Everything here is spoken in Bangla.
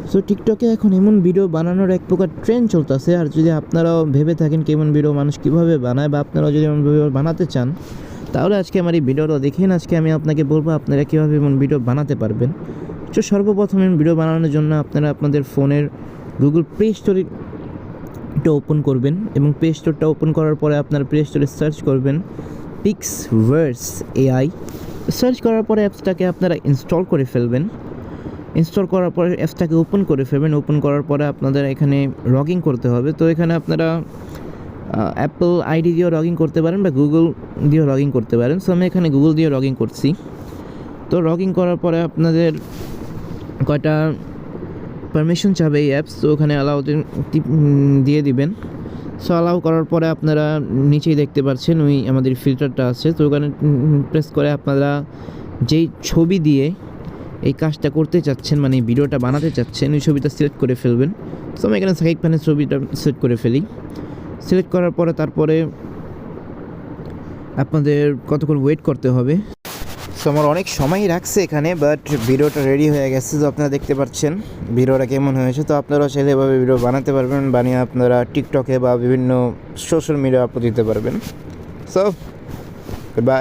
সো টিকটকে এখন এমন ভিডিও বানানোর এক প্রকার ট্রেন্ড চলতেছে। আর যদি আপনারাও ভেবে থাকেন কেমন ভিডিও মানুষ কীভাবে বানায় বা আপনারাও যদি এমন ভিডিও বানাতে চান, তাহলে আজকে আমার এই ভিডিওটা দেখেন। আজকে আমি আপনাকে বলবো আপনারা কীভাবে এমন ভিডিও বানাতে পারবেন। তো সর্বপ্রথম ভিডিও বানানোর জন্য আপনারা আপনাদের ফোনের গুগল প্লে স্টোরটা ওপেন করবেন এবং প্লে স্টোরটা ওপেন করার পরে আপনার প্লে স্টোরে সার্চ করবেন পিক্সভার্স এআই। সার্চ করার পরে অ্যাপসটাকে আপনারা ইনস্টল করে ফেলবেন। ইনস্টল করার পরে অ্যাপসটাকে ওপেন করে ফেলবেন। ওপেন করার পরে আপনাদের এখানে লগ ইন করতে হবে। তো এখানে আপনারা অ্যাপল আইডি দিয়েও লগ ইন করতে পারেন বা গুগল দিয়েও লগ ইন করতে পারেন। সো আমি এখানে গুগল দিয়ে লগ ইন করছি। তো লগ ইন করার পরে আপনাদের কয়টা পারমিশন চাবে এই অ্যাপস, তো ওখানে অ্যালাউ দিয়ে দিবেন। সো অ্যালাউ করার পরে আপনারা নিচেই দেখতে পাচ্ছেন ওই আমাদের ফিল্টারটা আছে। তো ওখানে প্রেস করে আপনারা যেই ছবি দিয়ে এই কাজটা করতে চাচ্ছেন, মানে এই ভিডিওটা বানাতে চাচ্ছেন, ওই ছবিটা সিলেক্ট করে ফেলবেন। সো আমি এখানে সাকিব খানের ছবিটা সিলেক্ট করে ফেলি। সিলেক্ট করার পরে তারপরে আপনাদের কতক্ষণ ওয়েট করতে হবে। সো আমার অনেক সময় রাখছে এখানে, বাট ভিডিওটা রেডি হয়ে গেছে। তো আপনারা দেখতে পাচ্ছেন ভিডিওটা কেমন হয়েছে। তো আপনারাও চাইলে এভাবে ভিডিও বানাতে পারবেন, বানিয়ে আপনারা টিকটকে বা বিভিন্ন সোশ্যাল মিডিয়া আপলোড দিতে পারবেন। So by.